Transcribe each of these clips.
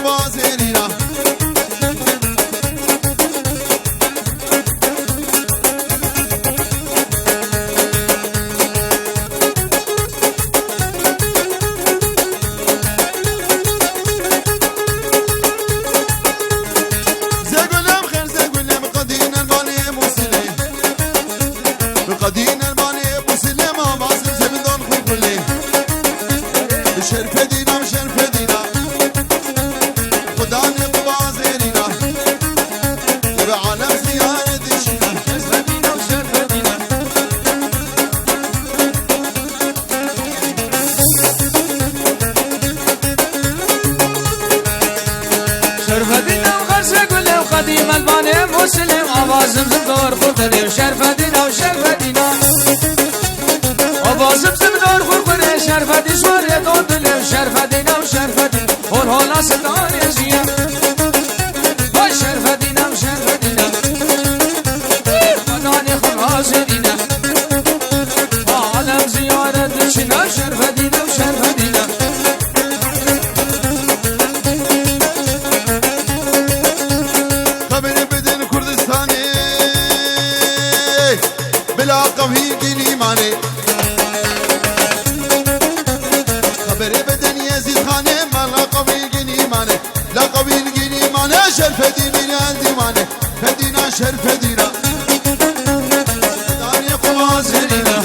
قبازينينا مسلم آوازم زمدار خورخوره شرفدینا و شرفدینا آوازم زمدار خورخوره شرفدی شواره دون دلم شرفدینا و شرفدینا هر حالا ستان یزیه وای شرفدینا و شرفدینا مدانی خون حاضرینا عالم زیارت شنا شرفدینا و شرفدینا بلا قوي قيني ماني خبري بدن يزيد خاني ملا قوي قيني ماني لا قوي قيني ماني شرفدي من الديواني فدينا شرفدينا داني قوازينا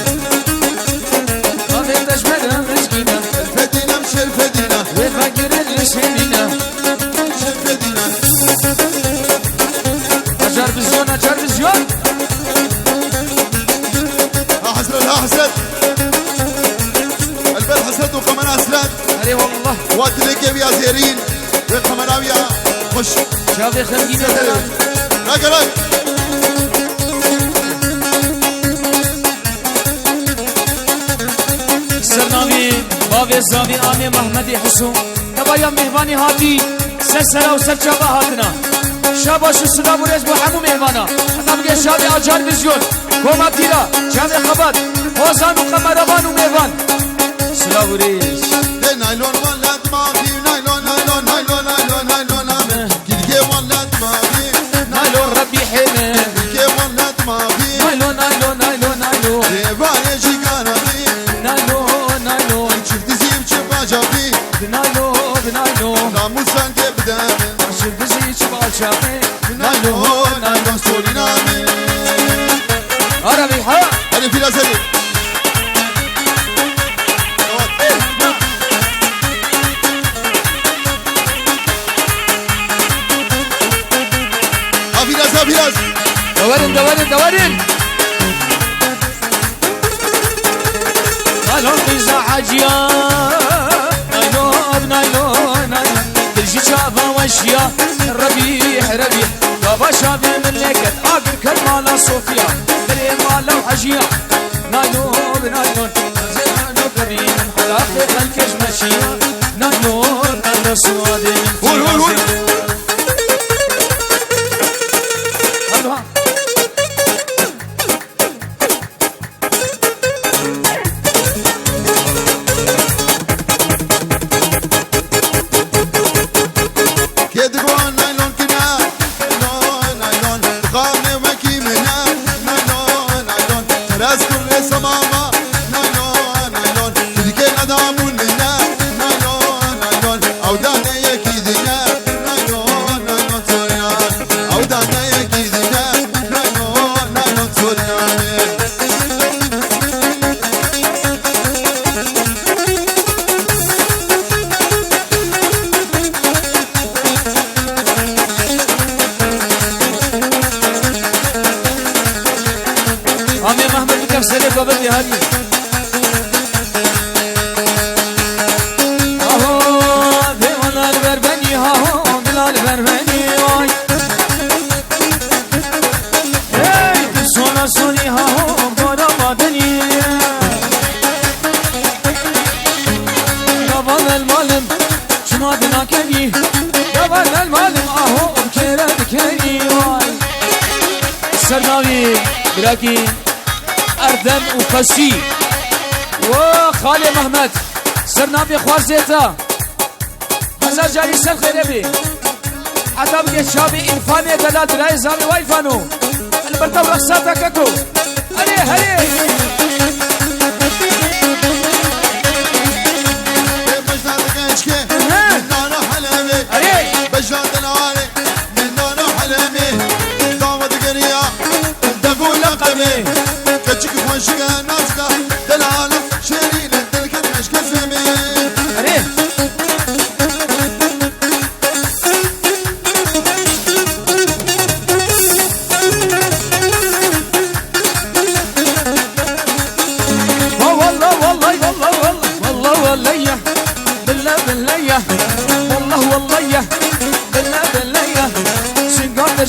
قضي تشمل مسكينة فدينا مشرفدينا وفكر الاسمينة شرفدينا أجر بزيون أجر بزيون حسد البل حسد وقمنا اسلاد أري والله واتلك يا زيرين وقمنا ويا خش شافي خلقي مثلا راك سرنامي بابي زابي آمي محمدي حسون نبايا مهماني هاتي سلسلة وسلجابة هاتنا شاباش السلام ورز بحمو مهمانا حتى بقى شابي أجار بزيون كوما تيرا جامع خبات وزان وقمربان وميفان سلام ورز نايلون ولد ماضي نايلون نايلون نايلون نايلون نايلون كيلكي ولد ماضي نايلون ربي حلم كيلكي ولد ماضي نايلون نايلون نايلون نايلون ريباني جيكاناتي نايلون نايلون شفت زيب شبا جابي بنايلون بنايلون ناموسان كبدامن شفت زيب شبا جابي نايلون نايلون سورينامي عربي حق هذه في الأسد أفيلاس دورن نايلون بيزا حاجيا نايلون ترجي شابا واشيا ربيح بابا شابا من لكت آقر كالمالا صوفيا كريم مالا وحاجيا نايلون زيانو كريم حلاقي خلكش ماشيا نايلون سوادي قول عمي محمد بكف سليف قبل هذه اهو ديوانا البربني اهو بلال بربني واي اي سونا سوني اهو بورا مدني يابان المالم شما دنا كني يابان المالم اهو بكيرا بكيري واي سرناوي براكي أردن وقسي وخالي محمد سرنامي خوازيتا هزار جاري سر خير بي حتى بقى شابي إنفاني دلال دلائي زامي وايفانو البرتو رقصاتك اكو هري هري بجلادك اشكي من نانو حلمي بجلاد العالي من نانو حلمي دامد قريا دقو لقمي كتشك خوشك ناسك دلال شيرين دلك مشك سمي هري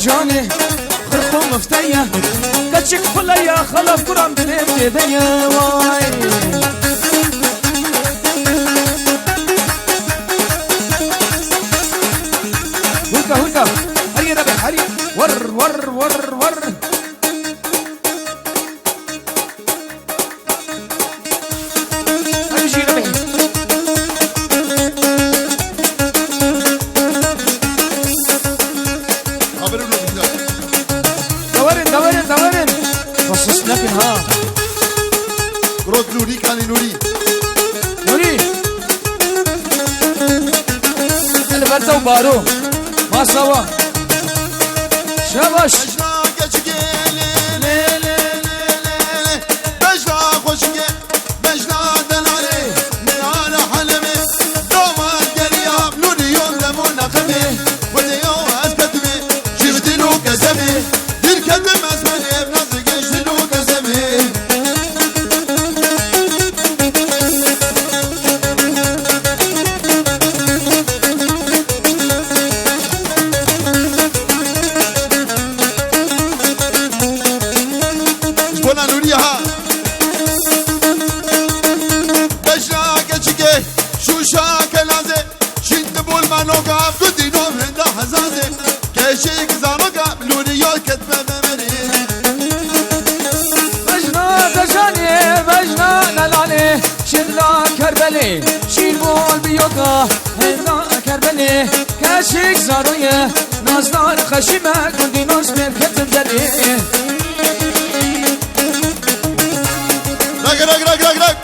جاني خرقو مفتية كتشك فليا خلف قرام دليم تبيا واي هلكا هلكا هري ربي هري ور ور ور ور هري جي ربي دورن خصص لكن ها روك نوري كاني نوري البرتو بارو ما سوا شاباش شیر بول بیوکا هنگا کربلی کشیک زارویه نازدار خشیمه کندی نوز مرکتم جلی رگ رگ رگ رگ رگ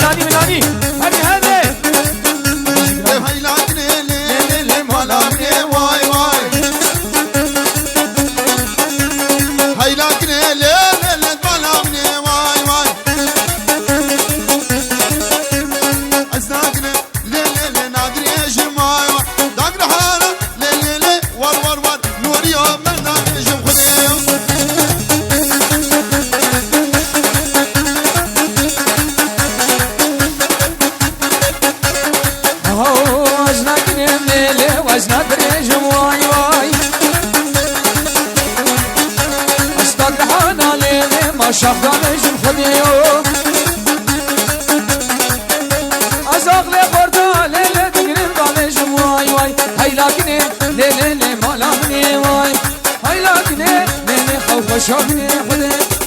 منانی هنی هنی شخدانشون خودیو از آقل خورده لیله بگیریم دانشون وای وای هیلاکنه لیله لی مالامنه وای هیلاکنه لیله خوشابنه خوده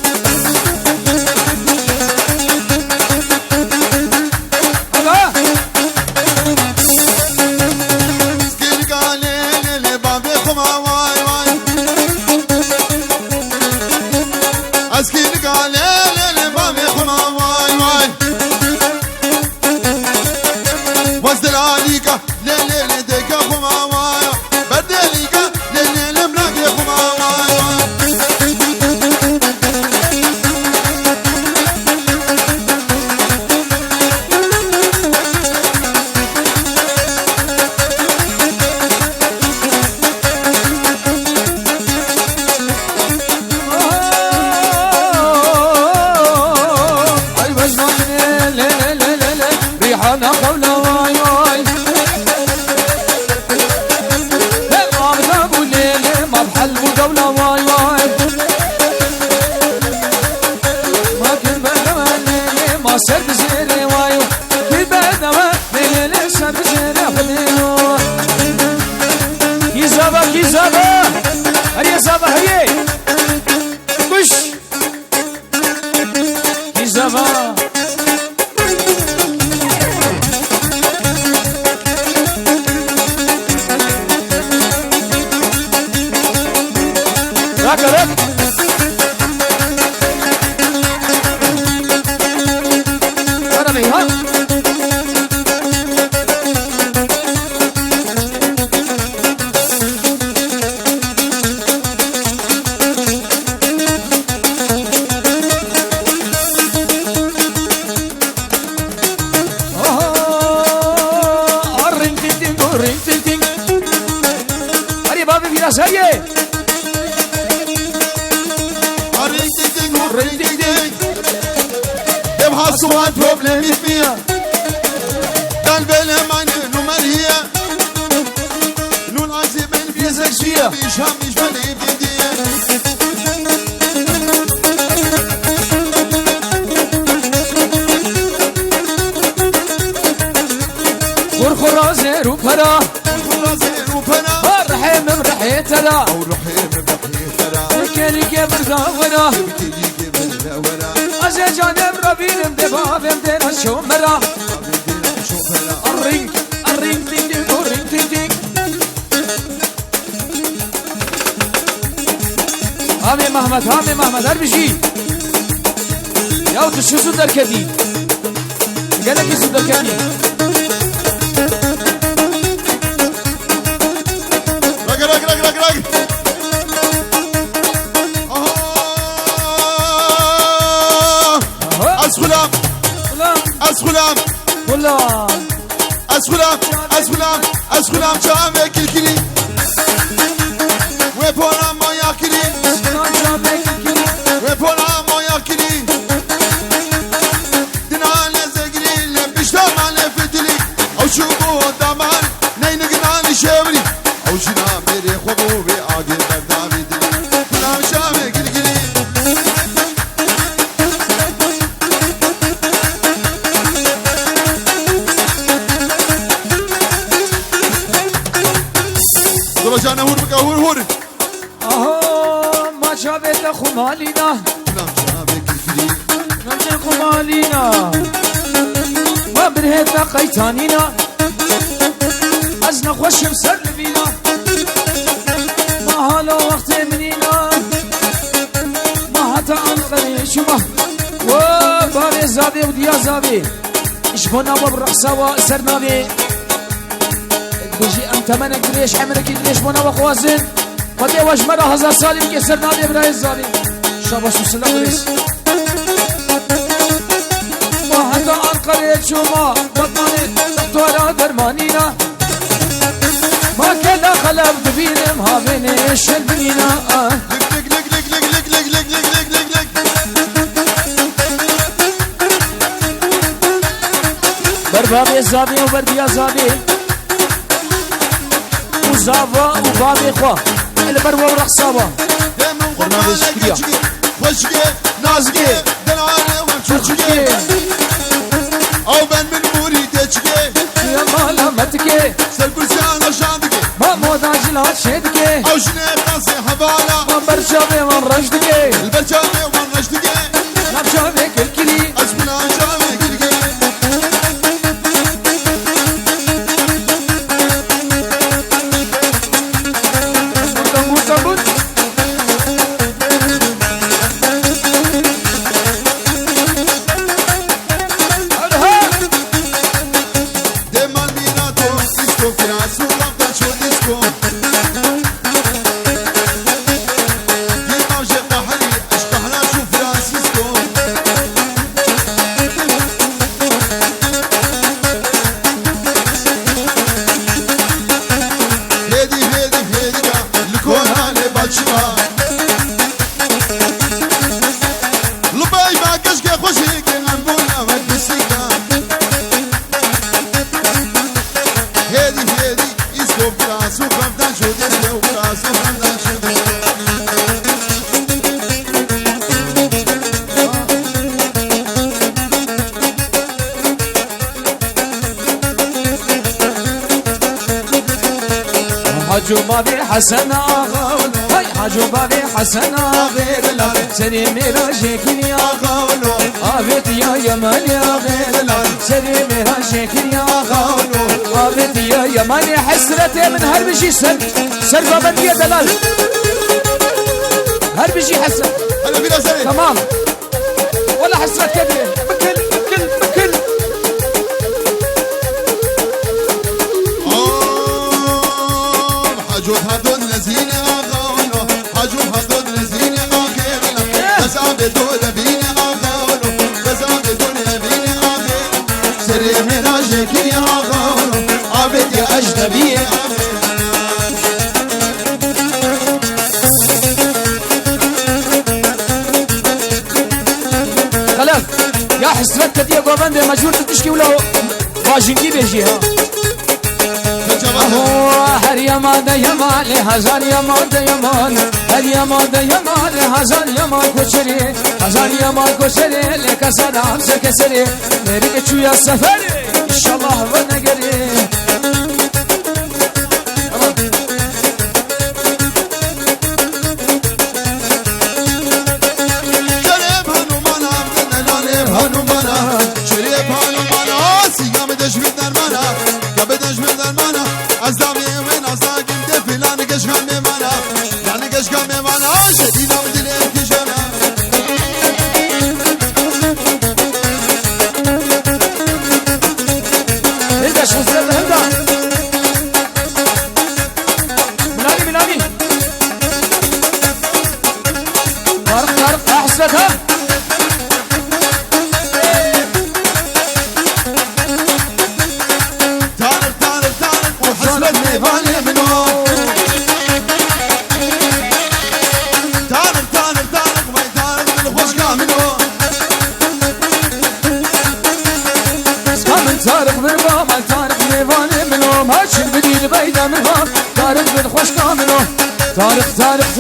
ring ding ding. Dem hast du ein Problem mit mir? Dann wähle meine Nummer hier. 017 ich hab mich verliebt in dir. خرخرازي روبرا خرخرازي روبرا الرحيم برحيتنا او رحيم برحيتنا كيري كبر داورا كيري كبر داورا أجي جانب ربينم دبابم دينا شومرا الرينج الرينج دينج دينج الرينج دينج دينج هامي محمد هر بشي ياو تشو سو دركدي قالك يسو دركدي رق اسخلام جامع كلكلي ويبونا ما ياكلي ويبونا ما ياكلي دنانا زقلي لبشتا ما لفتلي او شوقو دامان نينقنا نشاوري او جنا ميري خبوبي عاقل بردابي دلي فلام جامع كلكلي جانا هور بك هور ما شابت خمالينا نام شابك الكلي نام خمالينا ما برهتنا قيتانينا أزنا خوش مسر بينا ما هلا وقت منينا ما حتى أنقري شما وبابي زابي وديا زابي إشبونا وبرقصة وسرنابي بيجي أنت منك ليش عمرك ليش بنا وخوازن ودي واش مرة هزار سالي بكي سرنابي براي الزابي شاباش وسلام ريس ما حتى أنقري شما بطاني دكتورة درمانينا ما كذا خلف دبينم هافيني الشربينا لك لك لك لك لك لك لك لك لك لك بربابي الزابي وبرديا زابي وزابا وبابي خوا البروا ورقصابا برنامج شكريا وشكي نازكي دلالي وشكي او بن من بوري تشكي يا مالا متكي سربرسان وشاندكي ما مودا جلال شدكي او شني قاسي حبالا ما برشابي من رشدكي البرشامي ومن رشدكي نبشابي كالكلي اسمنا شامي كلكي حجو بابي حسن آغاولو هاي حجو بابي حسن آغاولو سري ميراجيكين يا آغاولو آبت يا يماني آغاولو سري ميراجيكين يا آغاولو آبت يا يماني حسرتي من هربشي سر بابا يا دلال هربشي حسن تمام ولا حسرت كبير بكل حجو هذول الذين أغاولوا حجو هذول الذين أغاولوا بس عبدوا لبين أغاولوا بس عبدوا لبين أغاولوا سري مراجك يا أغاولوا عبد يا أجنبي يا حسرت كتيا قوبند مجبور تشكي ولا واجنكي بيجي ها هر يمان ده يمان هزار يمان ده يمان هر يمان ده يمان هزار يمان كشري هزار يمان كشري لك سلام سكسري مريك شوية سفري إن شاء الله ونقري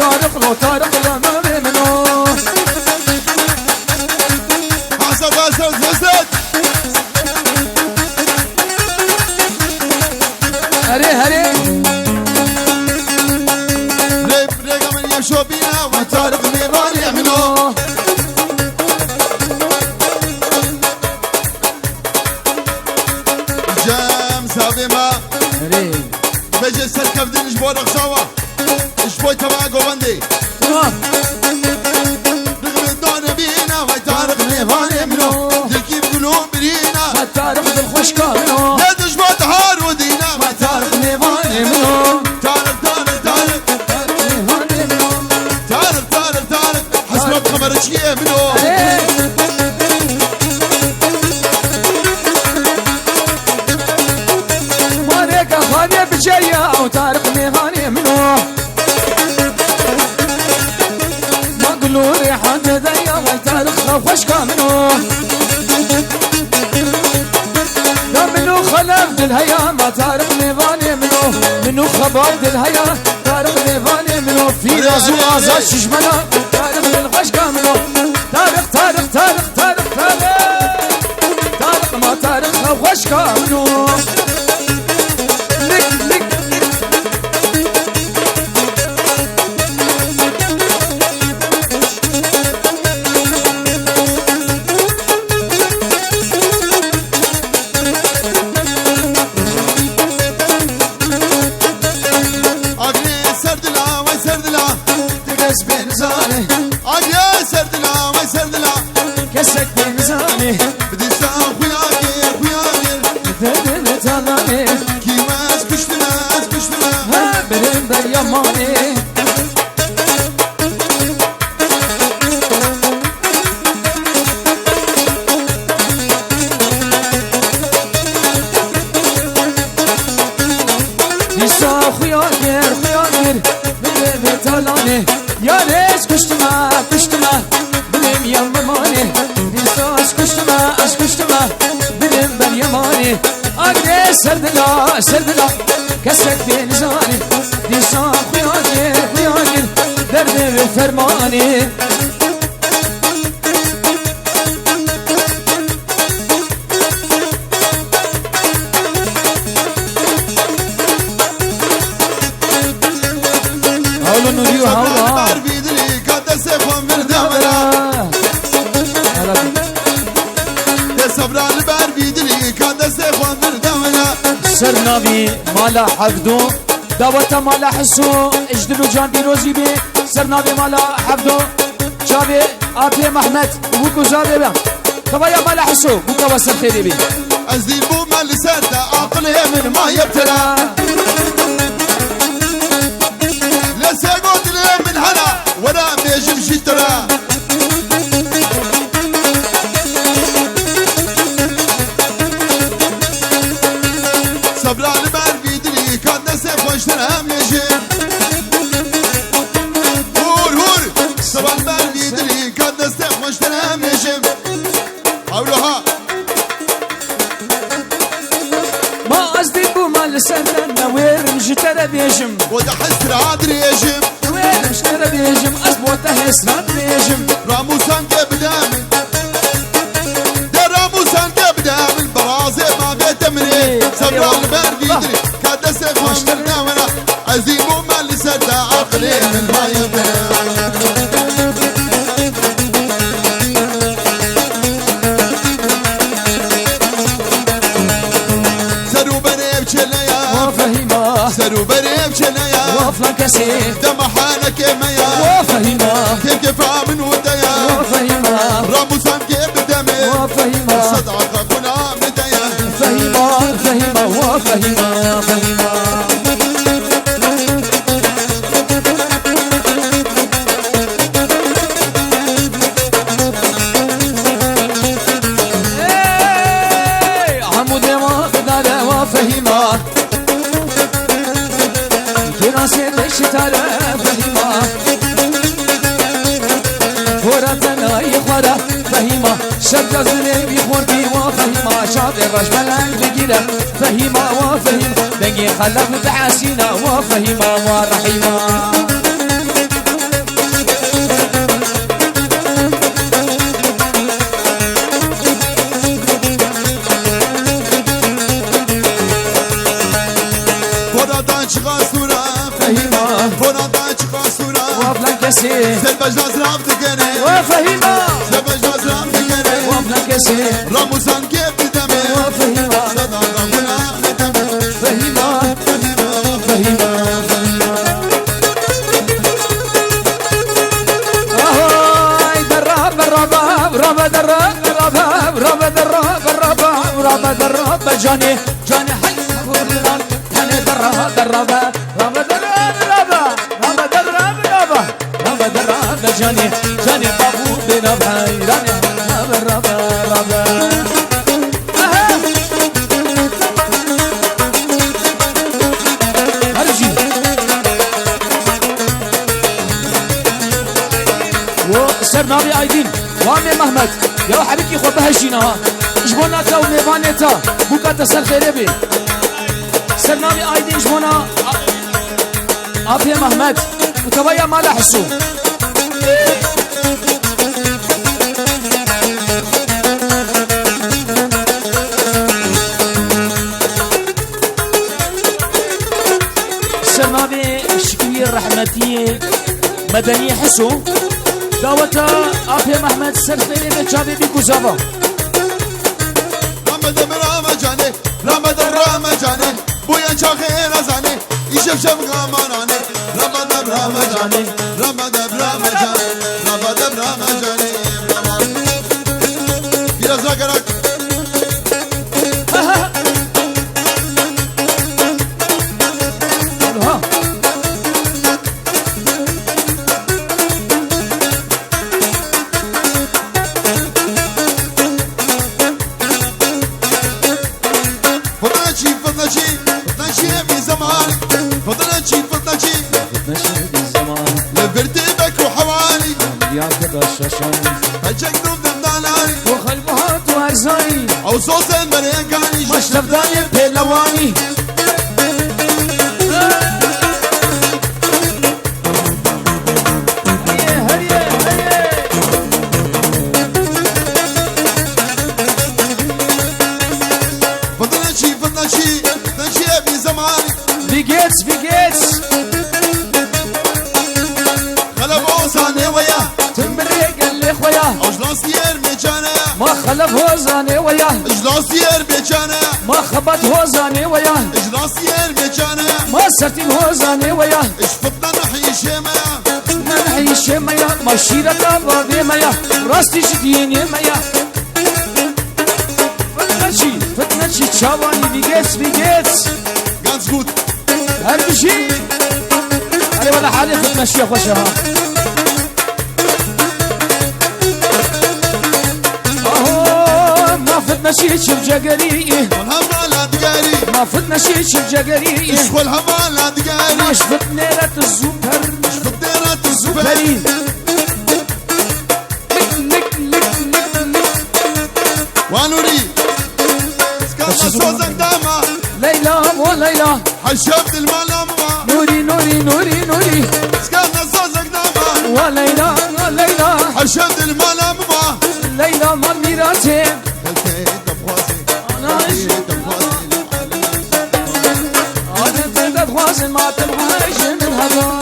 طارق لو طارق لا ما منو حسد هري ريق من يمشوا بينا وطارق نيران يعملوا جام سابما بيجي السلكة بدين جبور رخصاوة جبوي تبع قوبندي تمام رغم الدار بينا وطارق نيران يعملوا دلكي بقلوب برينا وطارق بالخوش كاملو لا تجبو تهار ودينا وطارق نيران يعملوا طارق حسبت خبرك يعملوا ماريكا خانية بجاية وطارق نيران يعملوا ما قلوا ريحان هدايا وطارق خوش كاملو منو خلف دلهيا ما طارق نيران يعملوا منو خباب دلهيا طارق نيران يعملوا في رازو آزاد شجمنا طارق بالخش كاملو طارق ما طارق خوش كاملو لك كسك بنزاني بدي ساق خياغير بدل تلاني كيما اسكشتنا ها برم بريماني بدي ساق خياغير بدل تلاني يا ريس كشتما بلم يمماني ديساس كشتما بلم بن يماني أقدي سردلا كسك بنزاني ديسان خياني درد فرماني هولو نوريو هولا صبران بار بيدري كان دسخوان مردمنا سرنابي مالا حفدو دعوتا مالا حسو اجدلو جان بيروزي بي سرنابي مالا حفدو جابي آبي محمد وكو جابي بي كبايا مالا حسو وكو وسر خيري بي ازدي بو مال سرده عقله من ما يبتلى لسه قلت من هنا ولا بيجي شترى صبران بار بيدري كان نسيف واشترى ميجي هور صبران بار بيدري كان نسيف واشترى ميجي حولو دريجم وده حسرة دريجم وين مشترى دريجم أسبوته حسرة دريجم راموسان كبدامن ده راموسان كبدامن برازي ما بيتمني سبرا البرد يدري كاد سيفون برنامنا عزيم وما اللي سد عقلي من ما يبني سرو بريب شنايا وفلا كسيف دم حالك ميا وفهيما كيف كفا من وديا وفهيما راموسان كيف دمي وفهيما صدعك كنا مديا فهيما فهيما وفهيما فهيما عمود ما بدار وفهيما ناسي بشتارة فهيمة ورتنا يخورة فهيمة شبك زني بيخورتي وفهيمة شاطر رجبلان بجيرة فهيمة وفهيمة دنجي خلف بحسينة وفهيمة ورحيمة سلبج نازرام تكني وفهيما سلبج نازرام تكني وفنا كسي راموسان كيف تدمي وفهيما صدق ربنا تدمي فهيما فهيما اهاي دراب الرباب ربا دراب الرباب ربا دراب الرباب ربا دراب جاني جاني حي فورلان جاني دراب الرباب ربا دراب الرباب ربا دراب الرباب ربا دراب جاني جاني بابو بنا بحيراني ربا ربا ربا سرنابي ايدين وامي محمد يا حبيبي خو بهجينا جبونا تا وميفاني تا بوكا تسر خيري بي سرنابي ايدين جبونا ابي محمد وتبايا ما لحسو سرنابي شكوير رحمتي مدني حسو دعوتا آفي محمد سرخيري بچابي بيكو زابا رمض رمجاني رمض رمجاني بويا شاخير ازاني يشف شف غاماناني رمض رمجاني رمض رمجاني رمض رمجاني biraz daha karak هجك دوم دمداناني وخلبهات وارزاني او صوص المريكاني مشرف داني بيلواني فضلنشي فضلنشي فضلنشي ابي زماني بيجيتس بيجيتس خلبو صاني وياه اجلاس دير بيجانا ما خلف هوزاني وياه اجلاس دير بيجانا ما خبط هوزاني وياه اجلاس دير بيجانا ما سرتين هوزاني وياه اشفطنا نحي شيمايا نحي شيمايا ما شيرة بابي مايا راستي شديني مايا فتنشي تشاواني بيجيتس بيجيتس ganz gut هل بشي علي ولا حالي فتنشي يا خوشها فتنا شيش بجقري والهما دقاري ما فتنا شيش بجقري ايش والهما دقاري ايش فتنيرة الزبر ايش فتنيرة الزبر لك وانوري سكاما صوزك داما ليلى مو ليلى حشبت الملمة نوري نوري نوري نوري سكان الزازق نابا وليلى وليلى حشد المالا مبا ليلى ما ميراتي خلتي دبوازي أنا عادت تدخوازي ما تبغاش من هذا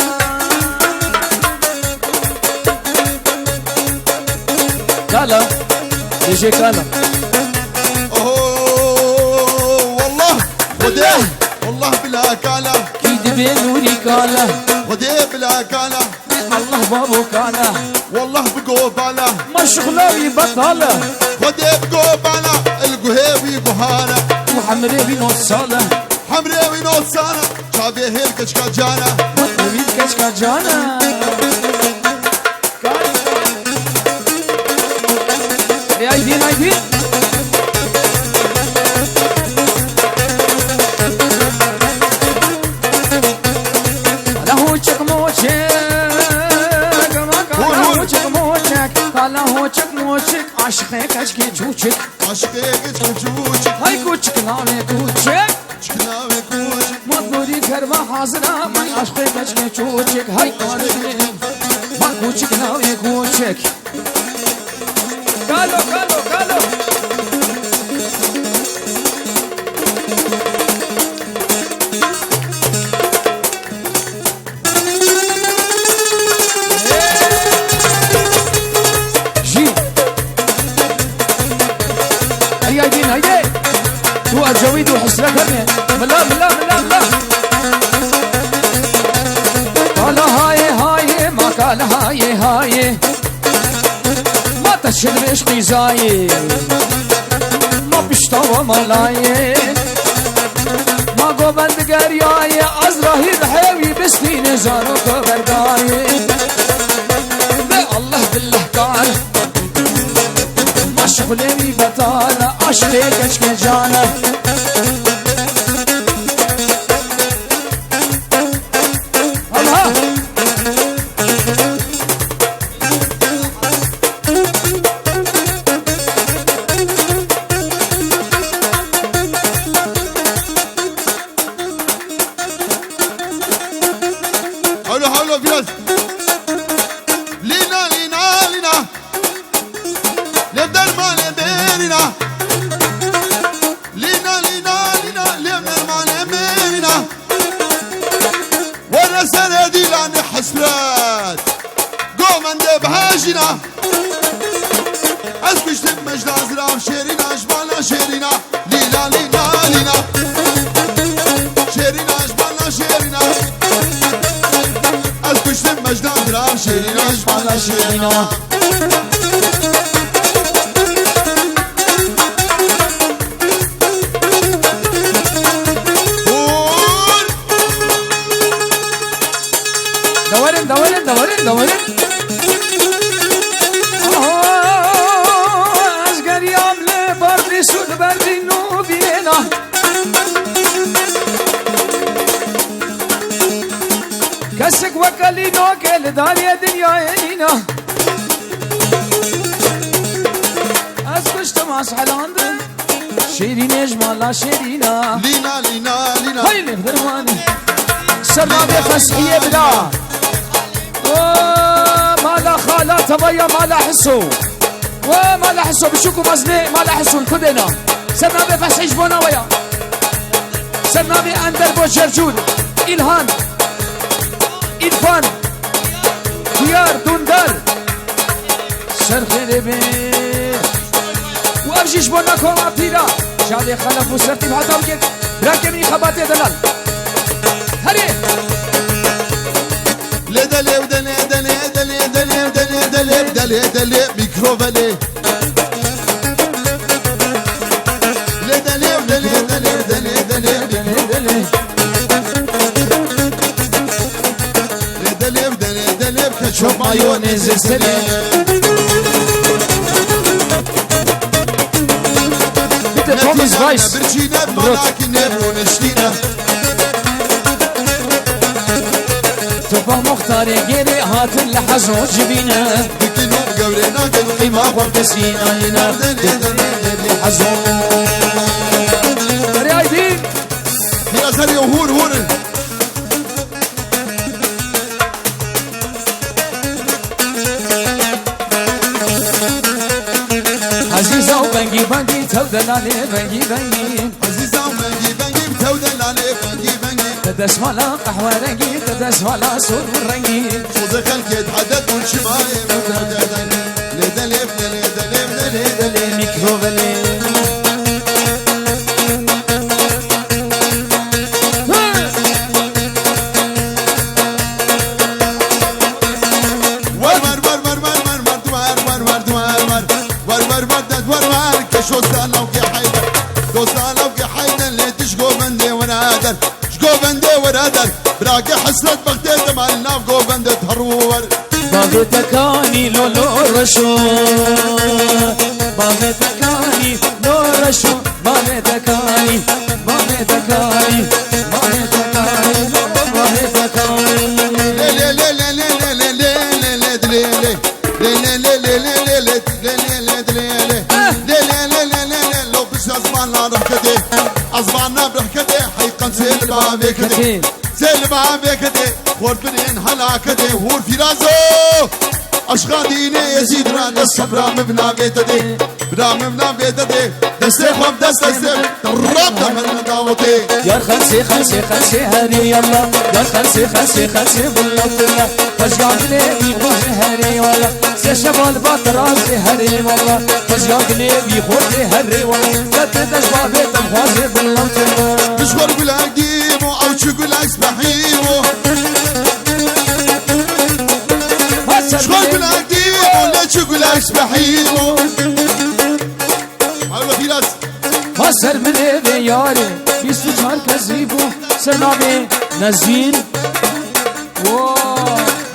كالا يجي كالا والله خديه والله بلا كالا كيد بنوري كالا خديه بلا كالا الله بابو كالا والله بقوبالا ما شغلاوي بطالة خديه بقوبالا القهيوي بهانا وحمري بنوت صالة حمراوي نوت سانا شابيه الكشكا جانا وطلبي كشكا جانا ايدين ايدين لهوچك موچك لهوچك موچك لهوچك موچك عشقه كشكي جوچك عشقه كشكوچك هاي كوچك نامه كوچك چكناوي كوچك مطبوري كرما حاضرة من عشقه كشكي جوچك هاي قادمين ما كوچك نامه كوچك قالو قالو قالو هيدي هو الجويد وحسرك هني ملا ملا ملا ملا قال هاي هاي ما قال هاي هاي ما تشد عشقي زاي ما بيشتوى ملاي ما قبل قرياي ازرهي بحيوي بسنين زارك برداي الله بالله قال شغلي بطالة عشقي كشكي جانا الله حولو حولو فياز لينا لينا لينا لبدل ما لبيرنا لينا لينا لينا لبدل ما لبيرنا وانا سندي لاني حسرات قوم عند بهاجنا اسكش تمجد ازرام شيرنا اشبالنا شيرنا لينا لينا لينا شيرنا اشبالنا شيرنا اسكش تمجد ازرام شيرنا اشبالنا شيرنا دورن دورن دورن ازگر یامله بردی سود بردی نو بینا کسک وکلی نو کل داری دنیا اینا از کشتم از حلاندن شیرین اجمالا شیرینا لینا لینا لینا های لفدرمانی سرنابه فسحیه بلا مالا خالات ويا مالا حسو ومالا حسو بشوكو مزني مالا حسو كلنا سرنا بفس عجبونا ويا سرنا بأندر بو جرجود إلهان إلفان خيار دوندار سر خير بي وأرجيش بونا كوما بيرا شادي خلف وسرتي بحطا وكيك براكي مني خباتي دلال هري لدلي ودلي دلي دلي دلي دلي دلي دلي دلي ميكروفالي لدلي ودلي دلي دلي دلي دلي لدلي ودلي دلي بكاتشوب مايونيز سلي توماس فايس برجينا بملاكي نبو نشتينا تبا مختار غيري هات اللحظ وجبينا بكنو قورينا قيمة وقتسينا هنا اللحظ ريايدين يا زري وهور هور بنگی بنگی تو دلاله بنگی بنگی عزيزة بنجي بنجي بتودل عليه بنجي بنجي تدس ولا قهوة رنگی تدس ولا سور رنگی صوت خلك يتحدد من شماية لدلف لدلف لدلف میکروبله براقي حسرت بغداد مع الناف جو بندت هرور بابي تكاني لولو رشو بابي تكاني لو رشو بابي تكاني بابي تكاني بابي تكاني بابي تكاني لي لي لي لي لي لي لي لي لي لو بس أزماننا رحكتي أزماننا برحكتي حيقا سيل بابي كتي سيل بابي كتي خور بنين هلا كتي هور فيرازو أشغاديني يزيد ران الصبرا مبنا بيتدي بنا مبنا بيتدي دستي خوب دست دستي تراب دمر داوتي يا خلسي خلسي خلسي هري يلا يا خلسي خلسي خلسي بالله فجأة قلبي خوش هري والله سيشبال باطرازي هري والله فجأة قلبي خوش هري والله لا تدشبع بيتم خوازي بالله مشوار بلاقيمو أو شو بلاقس بحيمو مشوار بلاقيمو لا شو بلاقس بحيمو حاولوا في راس فسر من ايدي ياري بيستو جار كزيبو سرنامي نزيل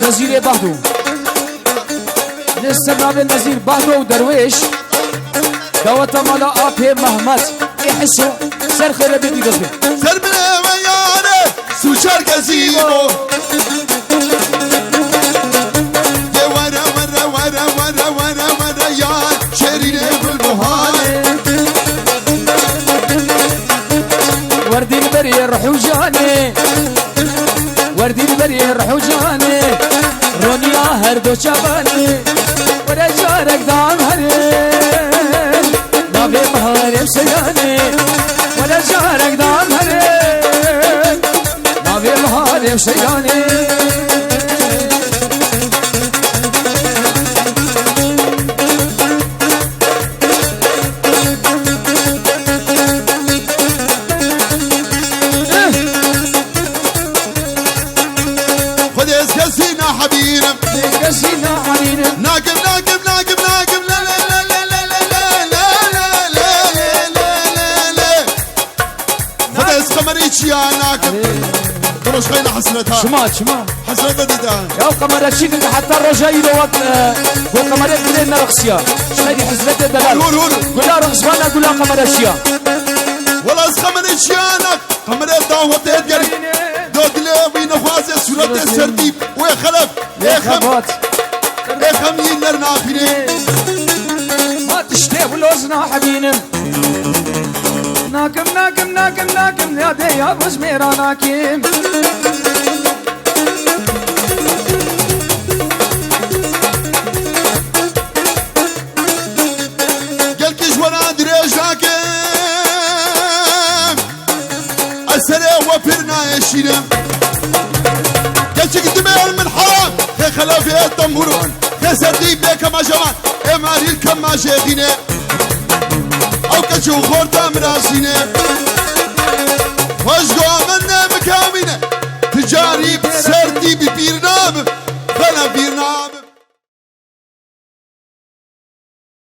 نزيل بهدو سرنامي نزيل بهدو ودرويش دوتا مالا آبي محمد يحسو سر خير بيدي قصبي سر من ايدي ياري سوشار كزيبو ورا يار شريني بالبهاري وردي البري الرحوجاني وردي البري الرحوجاني رونيا هردو شباني ولا جارك دام هرين نابي مهارم سياني ولا جارك دام هرين نابي مهارم سياني ناقم ناقم ناقم ناقم لا لا لا لا لا لا لا لا لا فدس قمريتش يا ناقم كروش خينا حسرتها شما حسرتها ديدان يا قمرات شيك حتى الرجاي وقت وقمرات لنا رقصيا شنو حسبت دلال هور قول لها رقص وانا قول لها قمرات شيا ولا قمريتش يا ناقم قمرات دعوة تهدر دود لي نخوازي سورة السرديب ويخلف خبات خمين نرناخيني ما تشتي ولوزنا حبينم ناكم ناكم ناكم ناكم يا دي يا ابو زميرة ناكم قال كيش وانا دريج ناكم السري وفرنا يشينم قال شك دمير من حرام في خلافي الدمهورون سرديب بك ما جوان اماري الكم ما شيخينه او كشو خورتا مراسينه